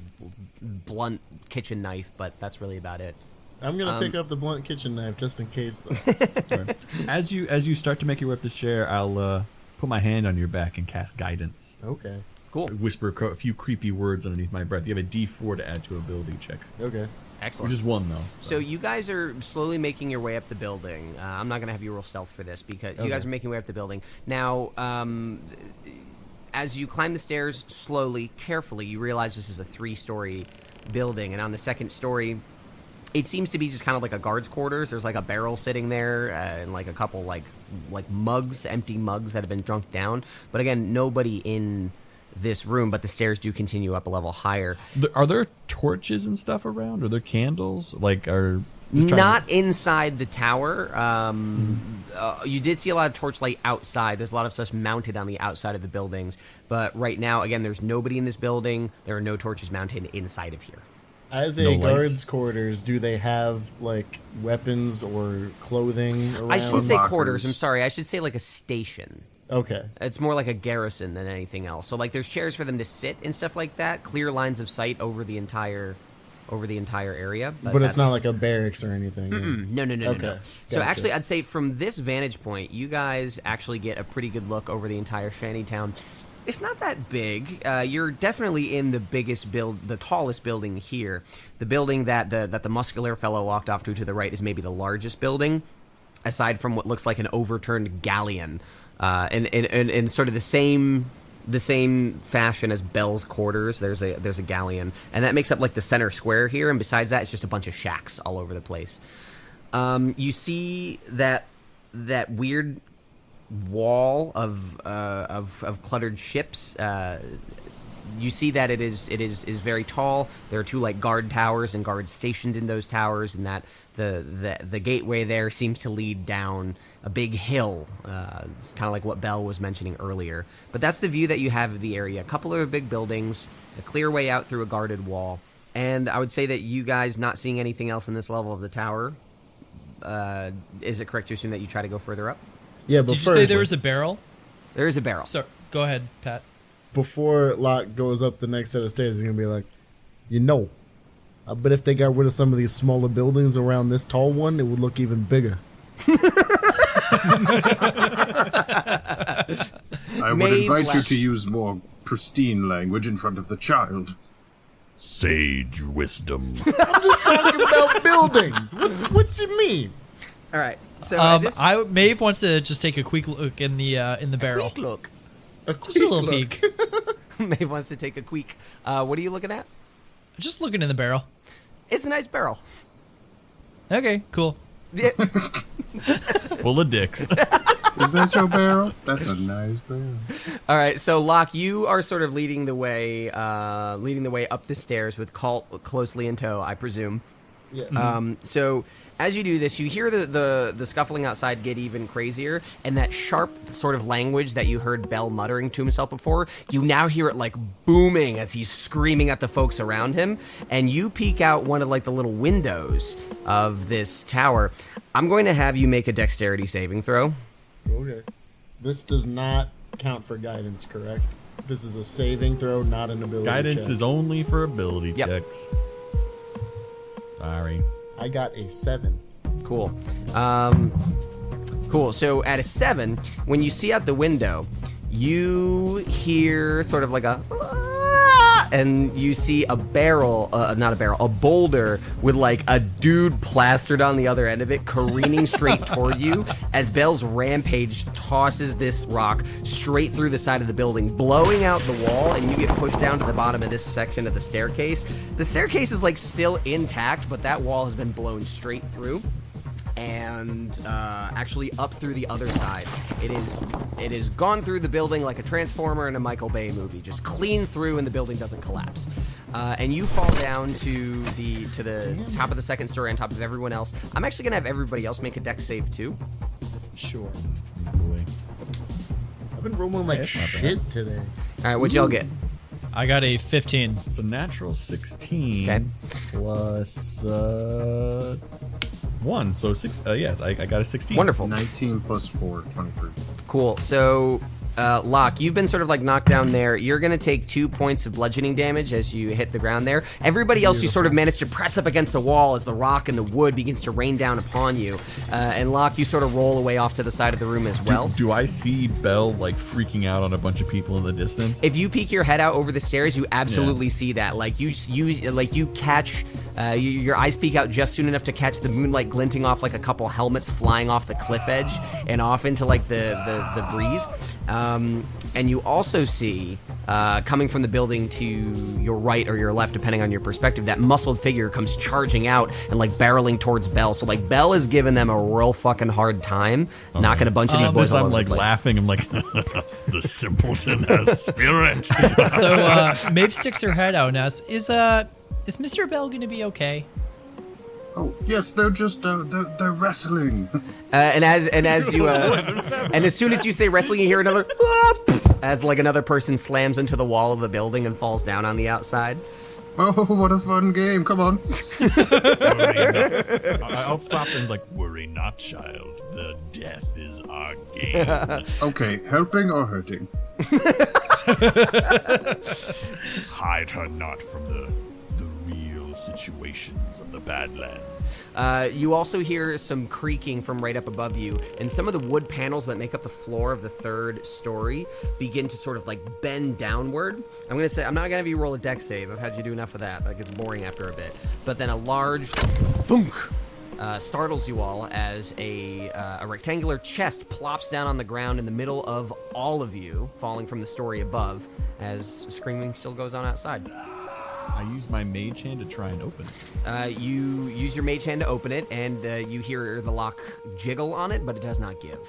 blunt kitchen knife, but that's really about it. I'm gonna pick up the blunt kitchen knife just in case, though. Sorry. As you start to make your way up the stair, I'll put my hand on your back and cast guidance. Okay. Cool. Whisper a few creepy words underneath my breath. You have a D4 to add to ability check, Okay. Excellent. which is 1 though. So you guys are slowly making your way up the building. I'm not going to have you roll stealth for this because you guys are making your way up the building. Now, as you climb the stairs slowly, carefully, you realize this is a 3-story building, and on the second story, it seems to be just kind of a guard's quarters. There's a barrel sitting there and a couple mugs, empty mugs that have been drunk down. But again, nobody in this room, but the stairs do continue up a level higher. Are there torches and stuff around? Are there candles? Just trying Not inside the tower. You did see a lot of torchlight outside. There's a lot of stuff mounted on the outside of the buildings. But right now, again, there's nobody in this building. There are no torches mounted inside of here. As No a lights? guard's quarters, do they have weapons or clothing around? I shouldn't say Lockers. quarters. I'm sorry. I should say a station. Okay. It's more like a garrison than anything else. So there's chairs for them to sit and stuff like that. Clear lines of sight over the entire area. But it's not that's- a barracks or anything. No. Okay, So gotcha. actually, I'd say from this vantage point, you guys actually get a pretty good look over the entire shantytown. It's not that big. You're definitely in the the tallest building here. The building that the muscular fellow walked off to the right is maybe the largest building, aside from what looks like an overturned galleon, and in sort of the same fashion as Bell's quarters. There's a galleon, and that makes up the center square here. And besides that, it's just a bunch of shacks all over the place. You see that weird wall of cluttered ships. You see that it is very tall. There are 2 guard towers and guards stationed in those towers, and that the gateway there seems to lead down a big hill. It's kind of like what Bell was mentioning earlier. But that's the view that you have of the area. A couple of big buildings, a clear way out through a guarded wall, and I would say that you guys not seeing anything else in this level of the tower. Is it correct to assume that you try to go further up? Yeah, but Did you first, say there was a barrel? There is a barrel. So go ahead, Pat. before Locke goes up the next set of stairs, he's gonna be like, I bet if they got rid of some of these smaller buildings around this tall one, it would look even bigger. I would Maeve invite you laughs. to use more pristine language in front of the child. Sage wisdom. I'm just talking about buildings. What you mean? All right. So Maeve wants to just take a quick look in the barrel. quick look. Just a little peek. Maeve wants to take a quick. What are you looking at? Just looking in the barrel. It's a nice barrel. Okay, cool. Yeah. Full of dicks. Is that your barrel? That's a nice barrel. All right, so Locke, you are sort of leading the way up the stairs with Kalt closely in tow, I presume. Yeah. So as you do this, you hear the scuffling outside get even crazier, and that sharp sort of language that you heard Bell muttering to himself before, you now hear it like booming as he's screaming at the folks around him, and you peek out one of like the little windows of this tower. I'm going to have you make a dexterity saving throw. Okay. This does not count for guidance, correct? This is a saving throw, not an ability Guidance check. is only for ability Yep. checks. Sorry. I got a 7. Cool. Cool. So at a 7, when you see out the window, you hear sort of like a, and you see a barrel, a boulder with like a dude plastered on the other end of it, careening straight toward you as Bell's rampage tosses this rock straight through the side of the building, blowing out the wall, and you get pushed down to the bottom of this section of the staircase. The staircase is like still intact, but that wall has been blown straight through. And actually up through the other side. It is gone through the building like a Transformer in a Michael Bay movie, just clean through, and the building doesn't collapse. And you fall down to the top of the second story on top of everyone else. I'm actually gonna have everybody else make a dex save too. Sure. Boy. I've been rolling like That's not shit today. All right, what'd y'all get? I got a 15. It's a natural 16 Okay. plus 1, so 6. Yeah, I got a 16. Wonderful. 19 plus 4, 23. Cool. So, Locke, you've been sort of like knocked down there. You're going to take 2 points of bludgeoning damage as you hit the ground there. Everybody else, you sort of manage to press up against the wall as the rock and the wood begins to rain down upon you. And Locke, you sort of roll away off to the side of the room as well. Do I see Belle like freaking out on a bunch of people in the distance? If you peek your head out over the stairs, you absolutely see that. Like you catch, your eyes peek out just soon enough to catch the moonlight glinting off like a couple helmets flying off the cliff edge and off into like the breeze. And you also see, coming from the building to your right or your left, depending on your perspective, that muscled figure comes charging out and like barreling towards Belle. So like Belle is giving them a real fucking hard time, knocking a bunch of these boys all I'm over like the place. laughing. I'm like, The simpleton has spirit. So Maeve sticks her head out and asks, "Is Mr. Bell gonna be okay?" Oh, yes, they're just, they're wrestling. And as you and as soon as you say wrestling, you hear another as like another person slams into the wall of the building and falls down on the outside. Oh, what a fun game. Come on. I'll stop and like, Worry not, child. The death is our game. Okay, helping or hurting? Hide her not from the real situations of the Badlands. You also hear some creaking from right up above you, and some of the wood panels that make up the floor of the third story begin to sort of like bend downward. I'm not gonna have you roll a dex save. I've had you do enough of that. Like, it's boring after a bit. But then a large thunk startles you all as a rectangular chest plops down on the ground in the middle of all of you, falling from the story above, as screaming still goes on outside. I use my mage hand to try and open it. You use your mage hand to open it, and you hear the lock jiggle on it, but it does not give.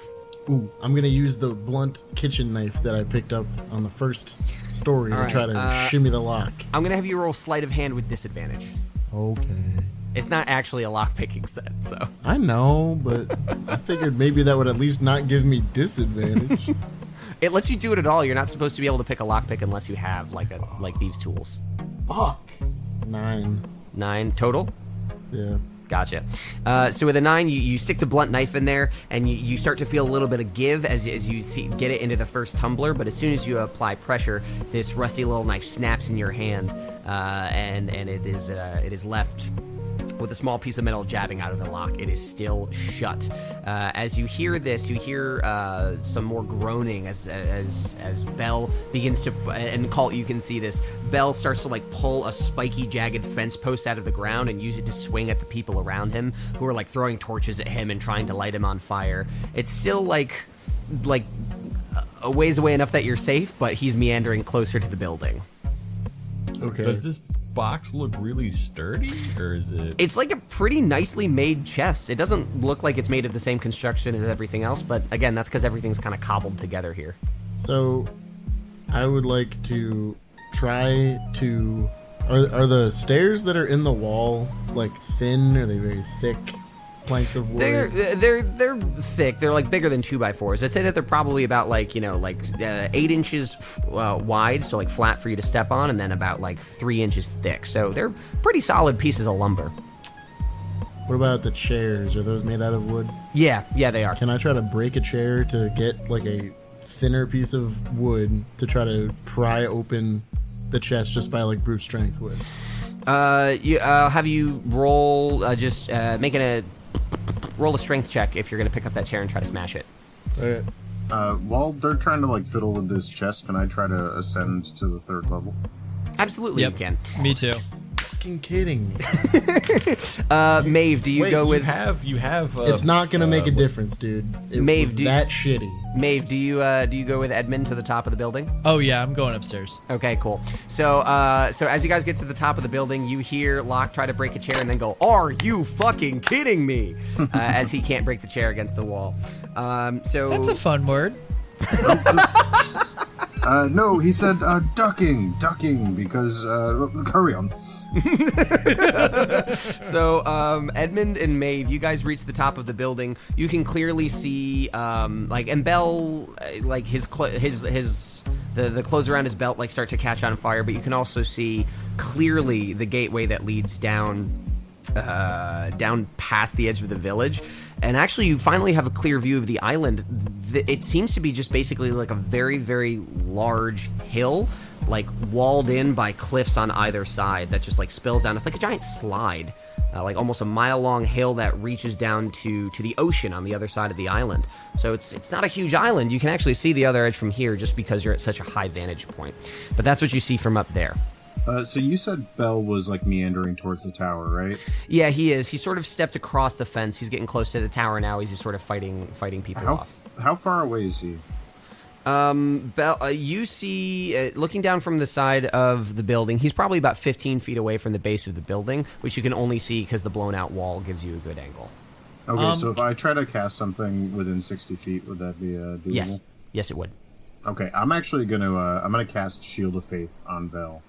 Ooh, I'm gonna use the blunt kitchen knife that I picked up on the first story All to right, try to shimmy the lock. I'm gonna have you roll sleight of hand with disadvantage. Okay. It's not actually a lock-picking set, so. I know, but I figured maybe that would at least not give me disadvantage. It lets you do it at all. You're not supposed to be able to pick a lockpick unless you have like thieves' tools. Fuck. 9. 9 total? Yeah. Gotcha. So with a 9, you stick the blunt knife in there, and you start to feel a little bit of give as you get it into the first tumbler. But as soon as you apply pressure, this rusty little knife snaps in your hand, and it is left with a small piece of metal jabbing out of the lock. It is still shut. As you hear this, you hear some more groaning as Bell begins to, and Kalt, you can see this. Bell starts to like pull a spiky, jagged fence post out of the ground and use it to swing at the people around him who are like throwing torches at him and trying to light him on fire. It's still like a ways away enough that you're safe, but he's meandering closer to the building. Okay. Does this box look really sturdy, or is it? It's like a pretty nicely made chest. It doesn't look like it's made of the same construction as everything else, but again, that's because everything's kind of cobbled together here. So, I would like to try to. Are the stairs that are in the wall like thin? Are they very thick planks of wood? They're thick. They're like bigger than 2x4s. I'd say that they're probably about 8 inches wide, so like flat for you to step on, and then about like 3 inches thick. So they're pretty solid pieces of lumber. What about the chairs? Are those made out of wood? Yeah, they are. Can I try to break a chair to get like a thinner piece of wood to try to pry open the chest just by like brute strength wood? Have you roll roll a strength check if you're going to pick up that chair and try to smash it. All right. While they're trying to like fiddle with this chest, can I try to ascend to the 3rd level? Absolutely, Yep. you can. Me too. Fucking kidding. Maeve, do you go with? You have. It's not gonna make a difference, dude. Maeve, was that shitty. Maeve, do you go with Edmund to the top of the building? Oh yeah, I'm going upstairs. Okay, cool. So as you guys get to the top of the building, you hear Locke try to break a chair and then go, "Are you fucking kidding me?" As he can't break the chair against the wall. So That's a fun word. No, he said ducking, because hurry on. So, Edmund and Maeve, you guys reach the top of the building. You can clearly see, and Bell, the clothes around his belt, start to catch on fire, but you can also see clearly the gateway that leads down past the edge of the village. And actually, you finally have a clear view of the island. It seems to be just basically like a very, very large hill, walled in by cliffs on either side that just spills down. It's like a giant slide, almost a mile-long hill that reaches down to the ocean on the other side of the island. So it's not a huge island. You can actually see the other edge from here just because you're at such a high vantage point. But that's what you see from up there. So you said Bell was meandering towards the tower, right? Yeah, he is. He sort of stepped across the fence. He's getting close to the tower now. He's just sort of fighting people off. How far away is he? Bell, you see, looking down from the side of the building, he's probably about 15 feet away from the base of the building, which you can only see because the blown-out wall gives you a good angle. Okay, so if I try to cast something within 60 feet, would that be doable? Yes, it would. Okay, I'm actually gonna cast Shield of Faith on Bell.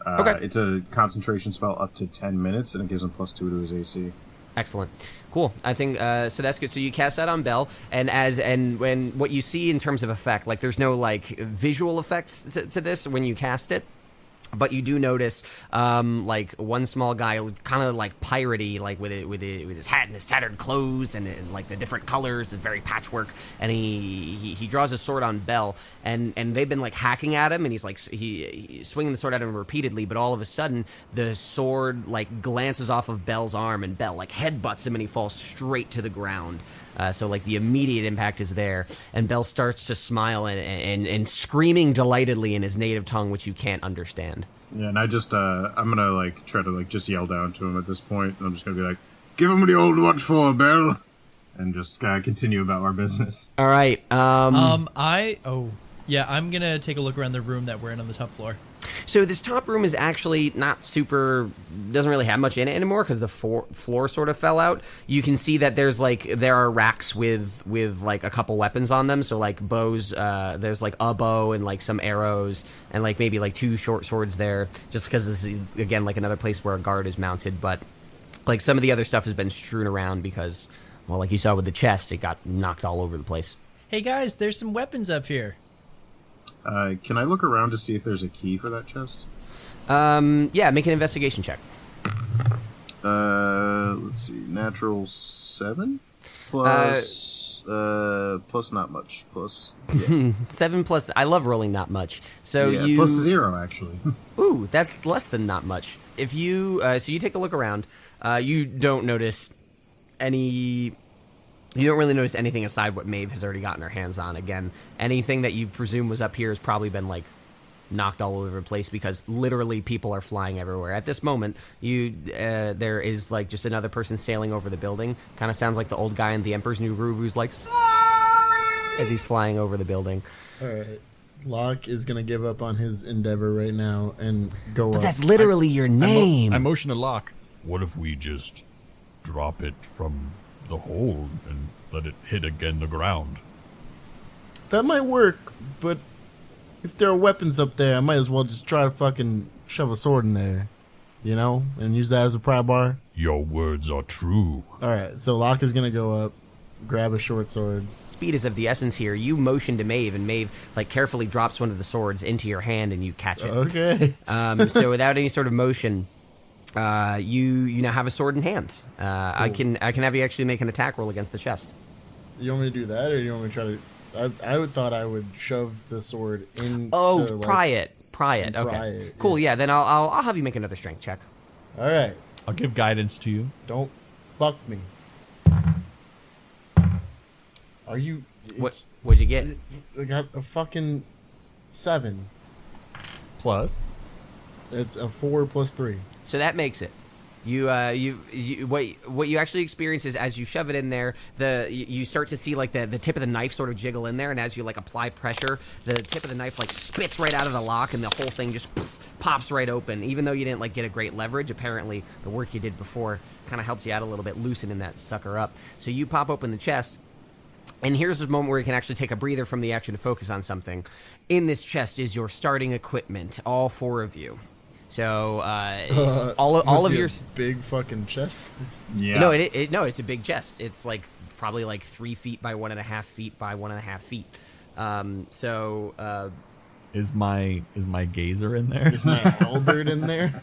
Okay. It's a concentration spell up to 10 minutes, and it gives him +2 to his AC. Excellent. Cool. I think so. That's good. So you cast that on Bell, and when what you see in terms of effect, there's no visual effects to this when you cast it. But you do notice, one small guy, kind of piratey, with his hat and his tattered clothes and the different colors, it's very patchwork. And he draws his sword on Bell, and they've been hacking at him, and he's swinging the sword at him repeatedly. But all of a sudden, the sword glances off of Bell's arm, and Bell headbutts him, and he falls straight to the ground. So the immediate impact is there, and Bell starts to smile and screaming delightedly in his native tongue, which you can't understand. Yeah, and I just I'm gonna try to just yell down to him at this point, and I'm just gonna be "Give him the old what for, Bell," and just continue about our business. All right. I'm gonna take a look around the room that we're in on the top floor. So this top room is actually not super, doesn't really have much in it anymore because the floor sort of fell out. You can see that there's there are racks with a couple weapons on them. So bows, there's a bow and some arrows and maybe 2 short swords there, just because this is again another place where a guard is mounted. But some of the other stuff has been strewn around because, well, like you saw with the chest, it got knocked all over the place. Hey guys, there's some weapons up here. Can I look around to see if there's a key for that chest? Yeah, make an investigation check. Let's see. Natural 7 plus not much. Plus 7 plus. I love rolling not much. So yeah, you plus 0 actually. Ooh, that's less than not much. If you so you take a look around, you don't notice any. You don't really notice anything aside what Maeve has already gotten her hands on. Again, anything that you presume was up here has probably been like knocked all over the place because literally people are flying everywhere. At this moment, there is like just another person sailing over the building. Kind of sounds like the old guy in The Emperor's New Groove who's like, sorry, as he's flying over the building. All right. Locke is going to give up on his endeavor right now and go But up. that's literally your name. I motion to Locke. What if we just drop it from the hold and let it hit again the ground? That might work, but if there are weapons up there, I might as well just try to fucking shove a sword in there, you know, and use that as a pry bar. Your words are true. All right, so Locke is going to go up, grab a short sword. Speed is of the essence here. You motion to Maeve, and Maeve like carefully drops one of the swords into your hand, and you catch it. Okay. So without any sort of motion, you now have a sword in hand. Cool. I can have you actually make an attack roll against the chest. You want me to do that, or you want me to try to... I thought I would shove the sword in. Oh, pry it. Okay. Pry it, cool. Yeah. Then I'll have you make another strength check. All right. I'll give guidance to you. Don't fuck me. Are you? What'd you get? I got a fucking 7. Plus. It's a 4 plus 3. So that makes it. What you actually experience is as you shove it in there, you start to see like the tip of the knife sort of jiggle in there, and as you like apply pressure, the tip of the knife like spits right out of the lock, and the whole thing just pops right open. Even though you didn't like get a great leverage, apparently the work you did before kind of helps you out a little bit, loosening that sucker up. So you pop open the chest. And here's the moment where you can actually take a breather from the action to focus on something. In this chest is your starting equipment, all 4 of you. So all of your big fucking chest. Yeah. No, it's a big chest. It's like probably like 3 feet by 1.5 feet by 1.5 feet. Is my gazer in there? Is my halberd in there?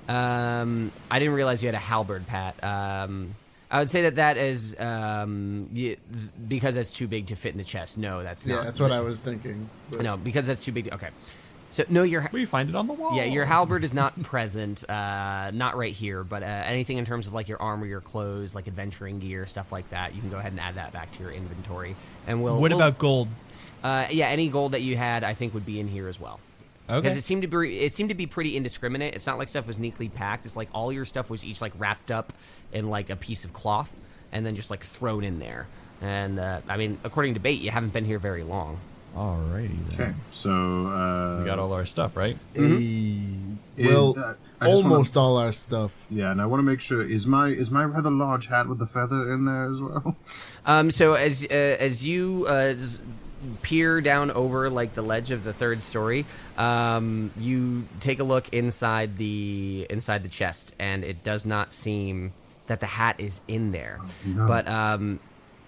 I didn't realize you had a halberd, Pat. I would say that is because that's too big to fit in the chest. No, that's not. Yeah, that's what I was thinking. But... No, because that's too big. Okay. So no, We find it on the wall. Yeah, your halberd is not present, not right here. But anything in terms of like your armor, your clothes, like adventuring gear, stuff like that, you can go ahead and add that back to your inventory. And What about gold? Yeah, any gold that you had, I think, would be in here as well. Okay. Because it seemed to be pretty indiscriminate. It's not like stuff was neatly packed. It's like all your stuff was each like wrapped up in like a piece of cloth and then just like thrown in there. And I mean, according to Bait, you haven't been here very long. Alrighty then. Okay, so We got all our stuff, right? Well, almost all our stuff. Yeah, and I want to make sure is my rather large hat with the feather in there as well. So as you peer down over like the ledge of the 3rd story, you take a look inside the chest, and it does not seem that the hat is in there. No. But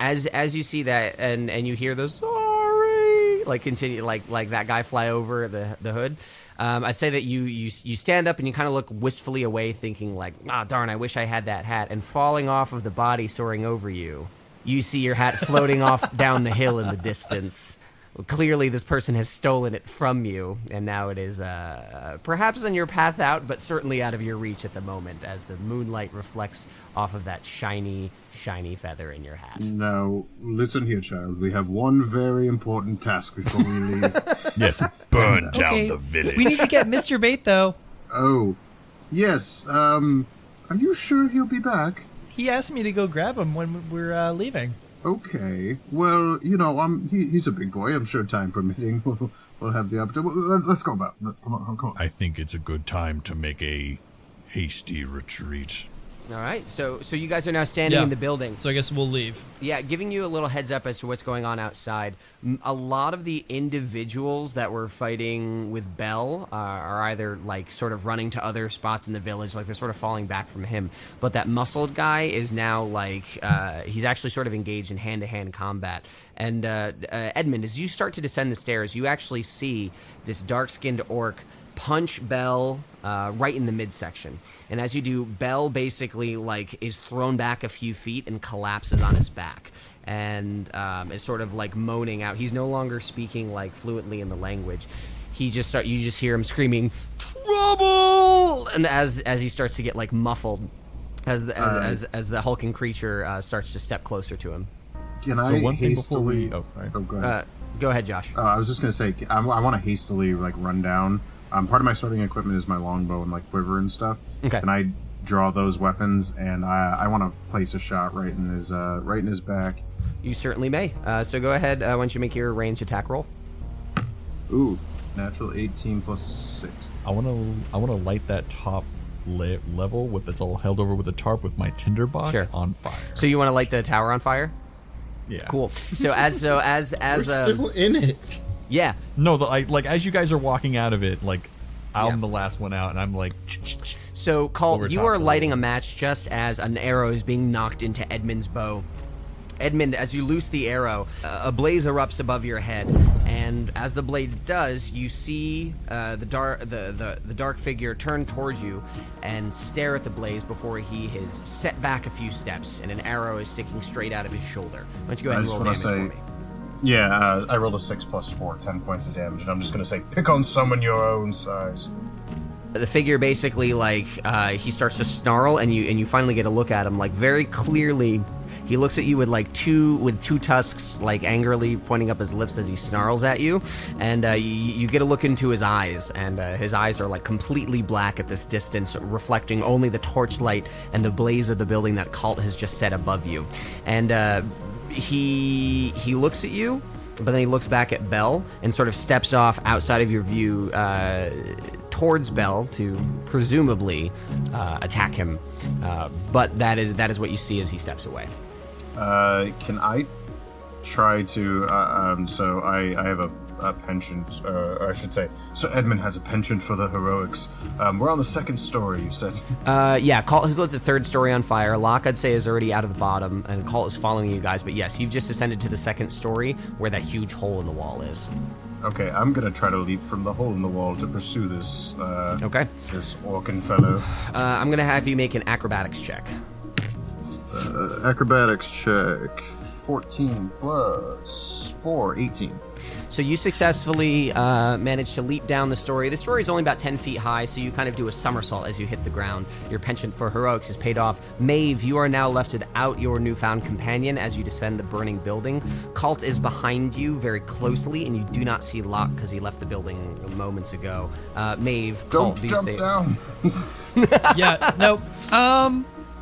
as you see that and you hear the sorry like continue like that guy fly over the hood, I'd say that you stand up and you kind of look wistfully away, thinking like, darn, I wish I had that hat. And falling off of the body soaring over you, you see your hat floating off down the hill in the distance. Clearly, this person has stolen it from you, and now it is perhaps on your path out, but certainly out of your reach at the moment, as the moonlight reflects off of that shiny, shiny feather in your hat. Now, listen here, child. We have one very important task before we leave. Yes, burn down Okay, the village. we need to get Mr. Bait though. Oh, yes. Are you sure he'll be back? He asked me to go grab him when we're leaving. Okay. Well, you know, he's a big boy. I'm sure, time permitting, we'll have the opportunity. Let's go about. Come on. I think it's a good time to make a hasty retreat. All right, so you guys are now standing in the building. So I guess we'll leave. Yeah, giving you a little heads up as to what's going on outside. A lot of the individuals that were fighting with Bell are either like sort of running to other spots in the village, like they're sort of falling back from him. But that muscled guy is now like he's actually sort of engaged in hand-to-hand combat. And Edmund, as you start to descend the stairs, you actually see this dark-skinned orc punch Bell right in the midsection. And as you do, Bell basically like is thrown back a few feet and collapses on his back, and is sort of like moaning out. He's no longer speaking like fluently in the language. You just hear him screaming, "Trouble!" And as he starts to get like muffled, as the hulking creature starts to step closer to him. Can So I one thing before hastily? we... Oh, sorry. Oh, go ahead. Go ahead, Josh. I was just gonna say, I want to hastily like run down. Part of my starting equipment is my longbow and like quiver and stuff. Okay. And I draw those weapons, and I want to place a shot right in his back. You certainly may. So go ahead. Why don't you make your ranged attack roll? Ooh, natural 18 plus 6. I wanna light that top level with that's all held over with a tarp with my tinderbox Sure. on fire. So you want to light the tower on fire? Yeah. Cool. So as We're still in it. yeah. No, like as you guys are walking out of it, like I'm the last one out, and I'm like, So Kalt, Over you top are of the lighting a wall. match just as an arrow is being knocked into Edmund's bow. Edmund, as you loose the arrow, a blaze erupts above your head, and as the blade does, you see the dark figure turn towards you and stare at the blaze before he is set back a few steps, and an arrow is sticking straight out of his shoulder. Why don't you go ahead and roll damage for me? Yeah, I rolled a 6 plus 4, 10 points of damage, and I'm just gonna say, pick on someone your own size. The figure basically he starts to snarl, and you finally get a look at him, like very clearly. He looks at you with two tusks, like angrily pointing up his lips as he snarls at you, and you get a look into his eyes, and his eyes are like completely black at this distance, reflecting only the torchlight and the blaze of the building that Kalt has just set above you. And he looks at you, but then he looks back at Bell and sort of steps off outside of your view towards Bell to presumably attack him. But that is what you see as he steps away. Can I try to? So I have a penchant, or I should say, so Edmund has a penchant for the heroics. We're on the second story, you said. Yeah, Kalt has lit the third story on fire. Locke, I'd say, is already out of the bottom, and Kalt is following you guys. But yes, you've just ascended to the second story where that huge hole in the wall is. Okay, I'm gonna try to leap from the hole in the wall to pursue this. Okay. This orcan fellow. I'm gonna have you make an acrobatics check. Acrobatics check. 14 plus 4, 18. So you successfully managed to leap down the story. The story is only about 10 feet high, so you kind of do a somersault as you hit the ground. Your penchant for heroics is paid off. Maeve, you are now left without your newfound companion as you descend the burning building. Kalt is behind you very closely, and you do not see Locke because he left the building moments ago. Maeve, Kalt, Don't do you jump say... down. Yeah, no.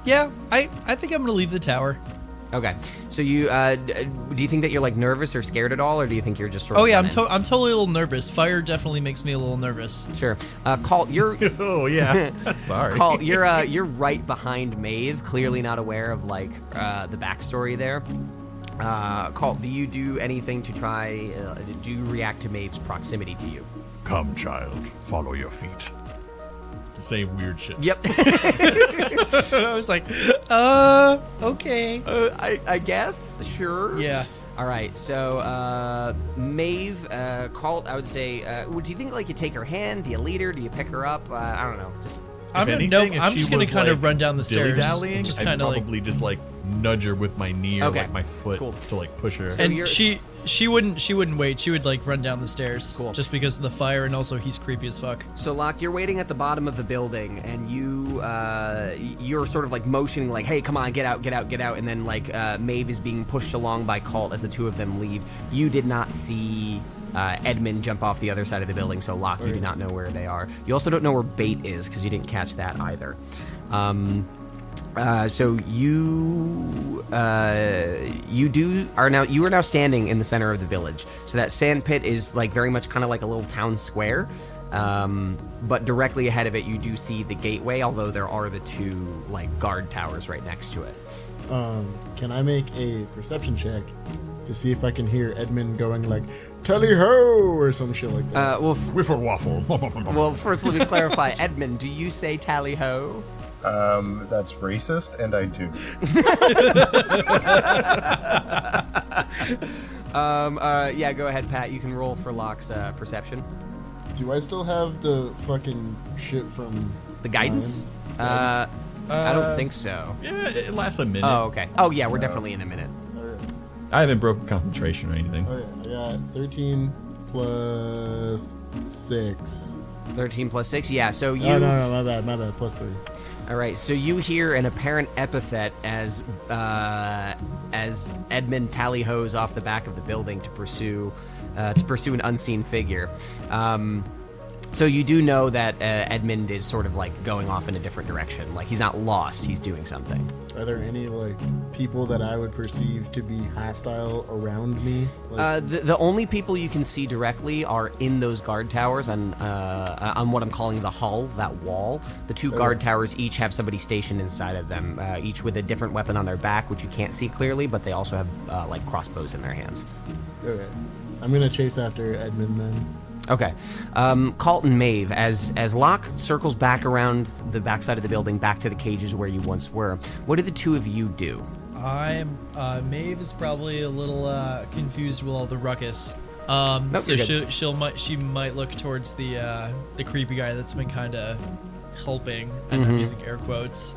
Yeah, I think I'm gonna leave the tower. Okay. So you do you think that you're like nervous or scared at all, or do you think you're just sort of Oh yeah, running? I'm totally a little nervous. Fire definitely makes me a little nervous. Sure. Kalt, you're oh yeah, sorry. Kalt, you're right behind Maeve, clearly not aware of like the backstory there. Kalt, do you do anything to try? Do you react to Maeve's proximity to you? Come, child, follow your feet. Same weird shit. Yep. I was like, okay. I guess. Sure. Yeah. All right. So Maeve, Kalt, I would say. Do you think like you take her hand? Do you lead her? Do you pick her up? I don't know. Just. I'm If gonna, anything, if I'm she just gonna was, kind of like, run down the stairs. dilly-dallying, Just I'd kind of like. probably just like nudge her with my knee or Okay. like my foot Cool. to like push her. So And you're- she wouldn't wait. She would like run down the stairs. Cool. Just because of the fire, and also he's creepy as fuck. So Locke, you're waiting at the bottom of the building, and you're sort of like motioning, like, "Hey, come on, get out, get out, get out!" And then like Maeve is being pushed along by Kalt as the two of them leave. You did not see Edmund jump off the other side of the building, so Locke, you do not know where they are. You also don't know where Bait is because you didn't catch that either. So you are now standing in the center of the village. So that sand pit is like very much kind of like a little town square. But directly ahead of it, you do see the gateway, although there are the two like guard towers right next to it. Can I make a perception check to see if I can hear Edmund going like "Tally ho" or some shit like that? Whiffle waffle. Well, first let me clarify. Edmund, do you say tally ho? That's racist, and I do. Yeah, go ahead, Pat. You can roll for Locke's perception. Do I still have the fucking shit from The guidance? Ryan? I don't think so. Yeah, it lasts a minute. Oh, okay. Oh, yeah, we're definitely in a minute. Alright. I haven't broken concentration or anything. Okay, I got 13 plus 6. 13 plus 6, yeah. So you. Oh, no, my bad. Plus 3. All right, so you hear an apparent epithet as Edmund tally-hoes off the back of the building to pursue an unseen figure. So you do know that Edmund is sort of like going off in a different direction. Like he's not lost; he's doing something. Are there any like people that I would perceive to be hostile around me? Like, The only people you can see directly are in those guard towers on what I'm calling the hull, that wall. The two guard towers each have somebody stationed inside of them, each with a different weapon on their back, which you can't see clearly, but they also have like crossbows in their hands. okay, I'm gonna chase after Edmund then. Okay. Kalt and Maeve, as Locke circles back around the backside of the building, back to the cages where you once were, what do the two of you do? Maeve is probably a little confused with all the ruckus. Nope, So you're good. she might look towards the creepy guy that's been kind of helping, and I'm using air quotes,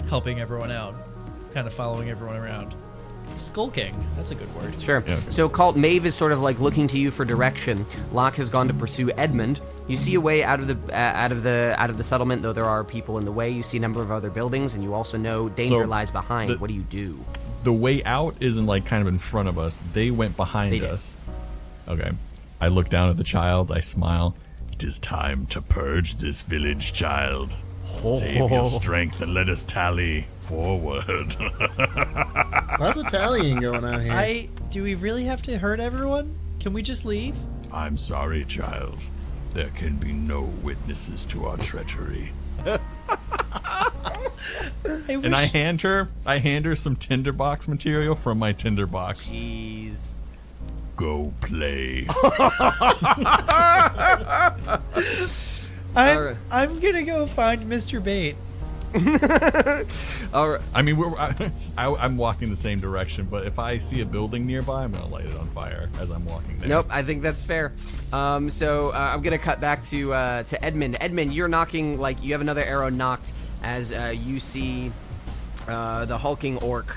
helping everyone out, kind of following everyone around. Skulking, that's a good word. Sure. Yeah, okay. So Kalt, Maeve is sort of like looking to you for direction. Locke has gone to pursue Edmund. You see a way out of the settlement, though there are people in the way. You see a number of other buildings, and you also know danger So, lies behind. What do you do? The way out isn't like kind of in front of us. They went behind They did. us. Okay. I look down at the child. I smile. It is time to purge this village, child. Save your strength and let us tally forward. Lots of tallying going on here. Do we really have to hurt everyone? Can we just leave? I'm sorry, child. There can be no witnesses to our treachery. And I hand her some tinderbox material from my tinderbox. Jeez. Go play. I'm gonna go find Mr. Bait. All right. I mean, I'm walking the same direction, but if I see a building nearby, I'm gonna light it on fire as I'm walking there. Nope, I think that's fair. So I'm gonna cut back to Edmund. Edmund, you're knocking, like you have another arrow knocked as you see the hulking orc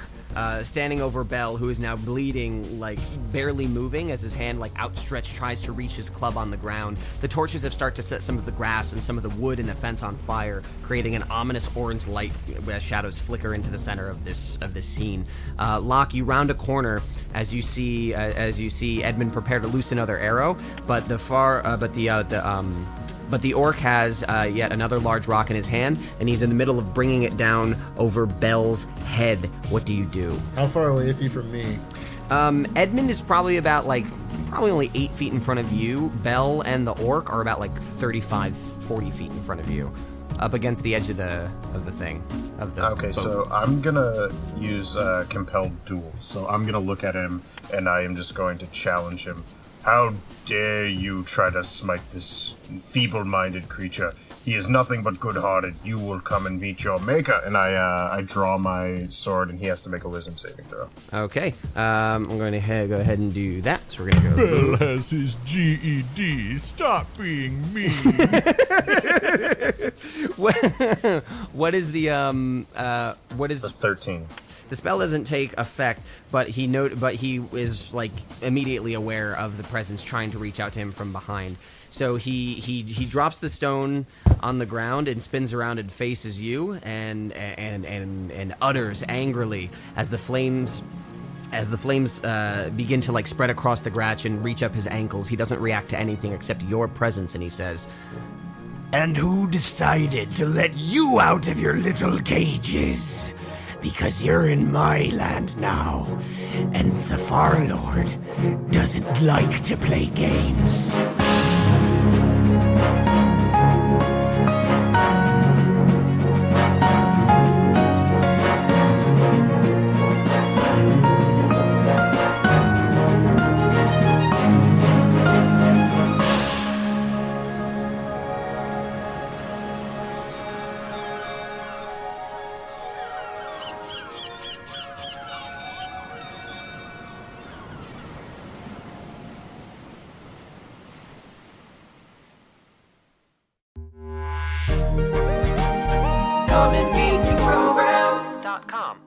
standing over Bell, who is now bleeding, like barely moving as his hand, like outstretched, tries to reach his club on the ground. The torches have started to set some of the grass and some of the wood in the fence on fire, creating an ominous orange light as shadows flicker into the center of this scene. Locke, you round a corner as you see Edmund prepare to loose another arrow, but the orc has yet another large rock in his hand, and he's in the middle of bringing it down over Bell's head. What do you do? How far away is he from me? Edmund is probably only 8 feet in front of you. Bell and the orc are about 35, 40 feet in front of you, up against the edge of the thing. Okay, boat. so I'm gonna use compelled duel. So I'm gonna look at him, and I am just going to challenge him. How dare you try to smite this feeble-minded creature? He is nothing but good-hearted. You will come and meet your maker. And I draw my sword, and he has to make a wisdom saving throw. Okay, I'm going to go ahead and do that. So we're going to go. Bell has his GED. Stop being mean. What is the The 13. The spell doesn't take effect, but he is immediately aware of the presence trying to reach out to him from behind. So he drops the stone on the ground and spins around and faces you and utters angrily as the flames begin to spread across the gratch and reach up his ankles. He doesn't react to anything except your presence, and he says, "And who decided to let you out of your little cages? Because you're in my land now, and the Farlord doesn't like to play games." commonweeklyprogram.com.